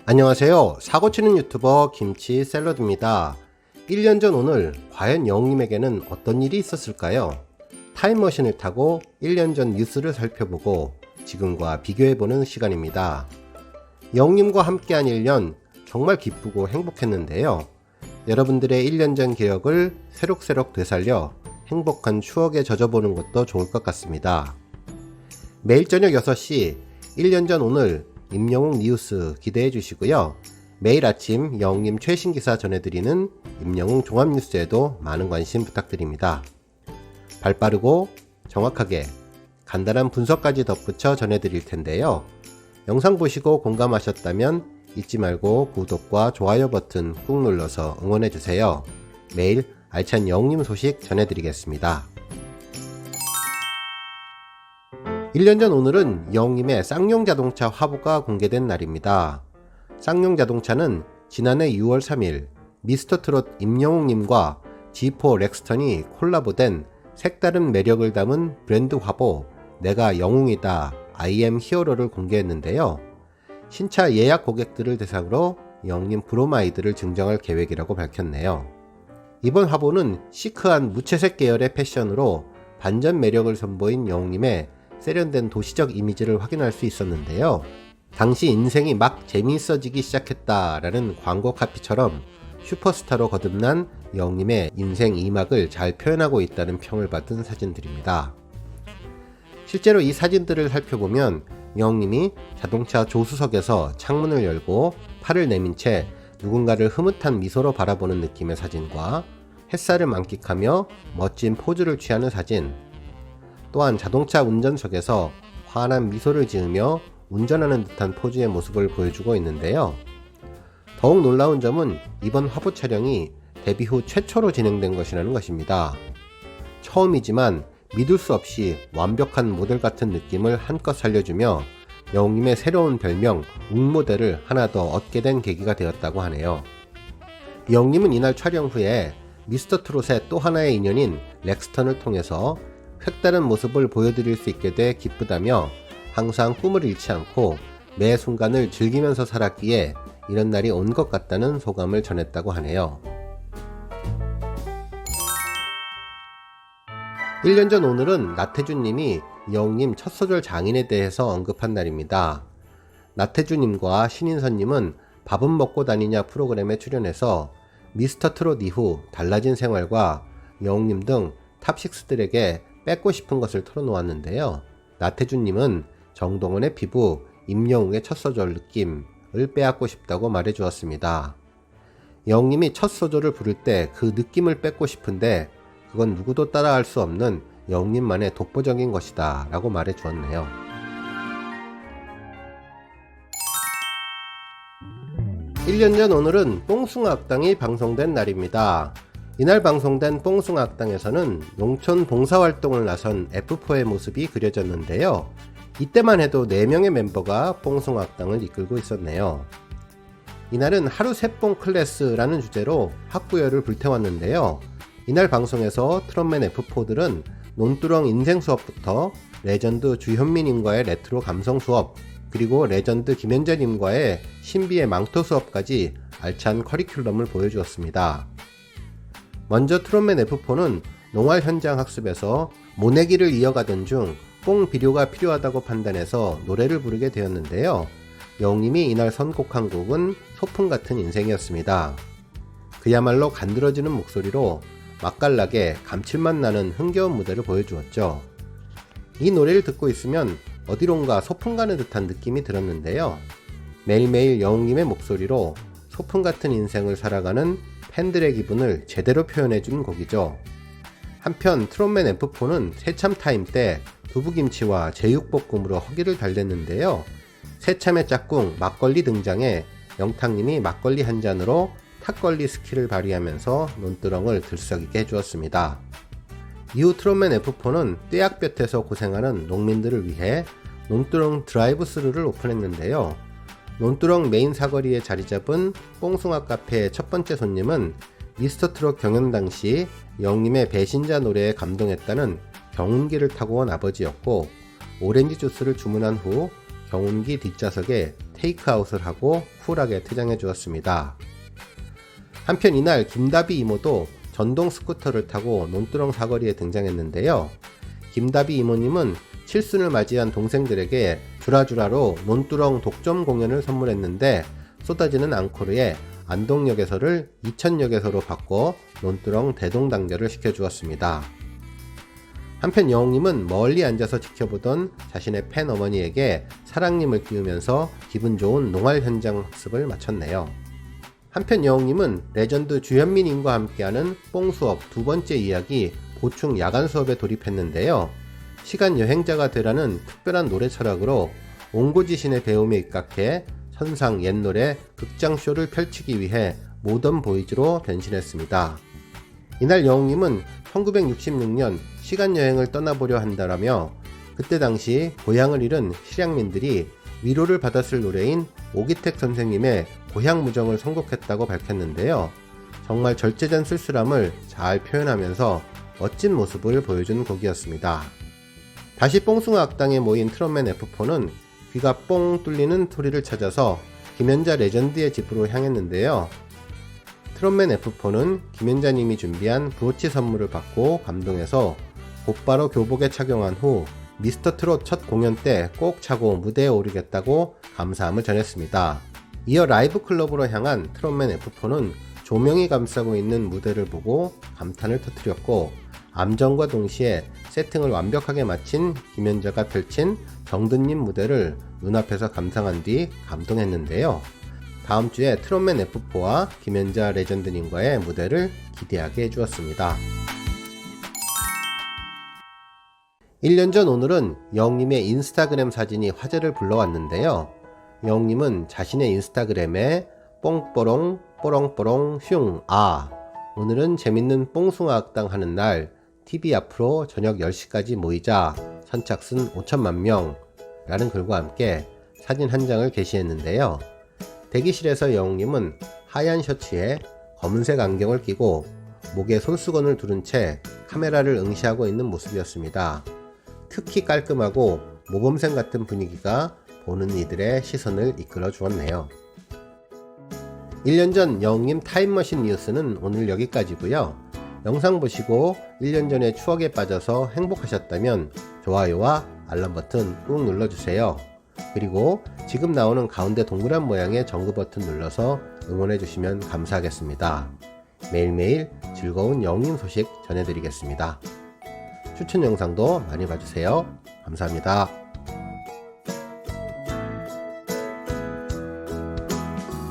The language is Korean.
안녕하세요. 사고치는 유튜버 김치 샐러드입니다. 1년 전 오늘 과연 영님에게는 어떤 일이 있었을까요? 타임머신을 타고 1년 전 뉴스를 살펴보고 지금과 비교해보는 시간입니다. 영님과 함께한 1년 정말 기쁘고 행복했는데요. 여러분들의 1년 전 기억을 새록새록 되살려 행복한 추억에 젖어보는 것도 좋을 것 같습니다. 매일 저녁 6시 1년 전 오늘 임영웅 뉴스 기대해 주시고요. 매일 아침 영님 최신 기사 전해드리는 임영웅 종합뉴스에도 많은 관심 부탁드립니다. 발빠르고 정확하게 간단한 분석까지 덧붙여 전해드릴 텐데요. 영상 보시고 공감하셨다면 잊지 말고 구독과 좋아요 버튼 꾹 눌러서 응원해 주세요. 매일 알찬 영님 소식 전해드리겠습니다. 1년 전 오늘은 영님의 쌍용 자동차 화보가 공개된 날입니다. 쌍용 자동차는 지난해 6월 3일 미스터트롯 임영웅님과 G4 렉스턴이 콜라보된 색다른 매력을 담은 브랜드 화보 내가 영웅이다 I am 히어로를 공개했는데요. 신차 예약 고객들을 대상으로 영님 브로마이드를 증정할 계획이라고 밝혔네요. 이번 화보는 시크한 무채색 계열의 패션으로 반전 매력을 선보인 영웅님의 세련된 도시적 이미지를 확인할 수 있었는데요. 당시 인생이 막 재미있어지기 시작했다라는 광고 카피처럼 슈퍼스타로 거듭난 영님의 인생 2막을 잘 표현하고 있다는 평을 받은 사진들입니다. 실제로 이 사진들을 살펴보면 영님이 자동차 조수석에서 창문을 열고 팔을 내민 채 누군가를 흐뭇한 미소로 바라보는 느낌의 사진과 햇살을 만끽하며 멋진 포즈를 취하는 사진, 또한 자동차 운전석에서 환한 미소를 지으며 운전하는 듯한 포즈의 모습을 보여주고 있는데요. 더욱 놀라운 점은 이번 화보 촬영이 데뷔 후 최초로 진행된 것이라는 것입니다. 처음이지만 믿을 수 없이 완벽한 모델 같은 느낌을 한껏 살려주며 영웅님의 새로운 별명 웅모델을 하나 더 얻게 된 계기가 되었다고 하네요. 영웅님은 이날 촬영 후에 미스터트롯의 또 하나의 인연인 렉스턴을 통해서 색다른 모습을 보여드릴 수 있게 돼 기쁘다며 항상 꿈을 잃지 않고 매 순간을 즐기면서 살았기에 이런 날이 온 것 같다는 소감을 전했다고 하네요. 1년 전 오늘은 나태주님이 영웅님 첫 소절 장인에 대해서 언급한 날입니다. 나태주님과 신인선님은 밥은 먹고 다니냐 프로그램에 출연해서 미스터트롯 이후 달라진 생활과 영웅님 등 탑6들에게 뺏고 싶은 것을 털어놓았는데요. 나태주님은 정동원의 피부, 임영웅의 첫 소절 느낌을 빼앗고 싶다고 말해주었습니다. 영웅님이 첫 소절을 부를 때 그 느낌을 뺏고 싶은데 그건 누구도 따라할 수 없는 영웅님만의 독보적인 것이다 라고 말해주었네요. (1년) 전 오늘은 뽕숭아 학당이 방송된 날입니다. 이날 방송된 뽕숭아 학당에서는 농촌 봉사활동을 나선 F4의 모습이 그려졌는데요. 이때만 해도 4명의 멤버가 뽕숭아 학당을 이끌고 있었네요. 이날은 하루 새뽕 클래스라는 주제로 학구열을 불태웠는데요. 이날 방송에서 트롯맨 F4들은 논두렁 인생 수업부터 레전드 주현미님과의 레트로 감성 수업, 그리고 레전드 김현재님과의 신비의 망토 수업까지 알찬 커리큘럼을 보여주었습니다. 먼저 트롯맨 F4는 농활 현장 학습에서 모내기를 이어가던 중 뽕 비료가 필요하다고 판단해서 노래를 부르게 되었는데요. 영웅님이 이날 선곡한 곡은 소풍 같은 인생이었습니다. 그야말로 간드러지는 목소리로 맛깔나게 감칠맛 나는 흥겨운 무대를 보여주었죠. 이 노래를 듣고 있으면 어디론가 소풍 가는 듯한 느낌이 들었는데요. 매일매일 영웅님의 목소리로 소풍 같은 인생을 살아가는 팬들의 기분을 제대로 표현해준 곡이죠. 한편 트롯맨 F4는 새참 타임 때 두부김치와 제육볶음으로 허기를 달랬는데요. 새참의 짝꿍 막걸리 등장해 영탁님이 막걸리 한 잔으로 탁걸리 스킬을 발휘하면서 논두렁을 들썩이게 해주었습니다. 이후 트롯맨 F4는 떼약볕에서 고생하는 농민들을 위해 논두렁 드라이브 스루를 오픈했는데요. 논두렁 메인 사거리에 자리 잡은 뽕숭아 카페의 첫 번째 손님은 미스터트롯 경연 당시 영웅님의 배신자 노래에 감동했다는 경운기를 타고 온 아버지였고, 오렌지 주스를 주문한 후 경운기 뒷좌석에 테이크아웃을 하고 쿨하게 퇴장해 주었습니다. 한편 이날 김다비 이모도 전동 스쿠터를 타고 논두렁 사거리에 등장했는데요. 김다비 이모님은 칠순을 맞이한 동생들에게 주라주라로 논두렁 독점 공연을 선물했는데 쏟아지는 앙코르에 안동역에서를 이천역에서로 바꿔 논두렁 대동단결을 시켜주었습니다. 한편 여웅님은 멀리 앉아서 지켜보던 자신의 팬 어머니에게 사랑님을 띄우면서 기분 좋은 농활 현장 학습을 마쳤네요. 한편 여웅님은 레전드 주현민님과 함께하는 뽕 수업 두 번째 이야기 보충 야간 수업에 돌입했는데요. 시간 여행자가 되라는 특별한 노래 철학으로 옹고지신의 배움에 입각해 선상 옛노래 극장쇼를 펼치기 위해 모던 보이즈로 변신했습니다. 이날 여웅님은 1966년 시간여행을 떠나보려 한다라며 그때 당시 고향을 잃은 실향민들이 위로를 받았을 노래인 오기택 선생님의 고향무정을 선곡했다고 밝혔는데요. 정말 절제된 쓸쓸함을 잘 표현하면서 멋진 모습을 보여준 곡이었습니다. 다시 뽕숭아 악당에 모인 트롯맨 F4는 귀가 뽕 뚫리는 소리를 찾아서 김연자 레전드의 집으로 향했는데요. 트롯맨 F4는 김연자님이 준비한 브로치 선물을 받고 감동해서 곧바로 교복에 착용한 후 미스터 트롯 첫 공연 때 꼭 차고 무대에 오르겠다고 감사함을 전했습니다. 이어 라이브 클럽으로 향한 트롯맨 F4는 조명이 감싸고 있는 무대를 보고 감탄을 터뜨렸고 암전과 동시에 세팅을 완벽하게 마친 김연자가 펼친 정든님 무대를 눈앞에서 감상한 뒤 감동했는데요. 다음 주에 트롯맨 F4와 김연자 레전드님과의 무대를 기대하게 해주었습니다. 1년 전 오늘은 여웅님의 인스타그램 사진이 화제를 불러왔는데요. 여웅님은 자신의 인스타그램에 뽕뽀롱 뽀롱뽀롱 슝 오늘은 재밌는 뽕숭아 악당 하는 날 TV 앞으로 저녁 10시까지 모이자 선착순 5천만 명 라는 글과 함께 사진 한 장을 게시했는데요. 대기실에서 여웅님은 하얀 셔츠에 검은색 안경을 끼고 목에 손수건을 두른 채 카메라를 응시하고 있는 모습이었습니다. 특히 깔끔하고 모범생 같은 분위기가 보는 이들의 시선을 이끌어 주었네요. 1년 전 여웅님 타임머신 뉴스는 오늘 여기까지고요. 영상 보시고 1년 전의 추억에 빠져서 행복하셨다면 좋아요와 알람 버튼 꾹 눌러주세요. 그리고 지금 나오는 가운데 동그란 모양의 정구 버튼 눌러서 응원해주시면 감사하겠습니다. 매일매일 즐거운 여웅님 소식 전해드리겠습니다. 추천 영상도 많이 봐주세요. 감사합니다.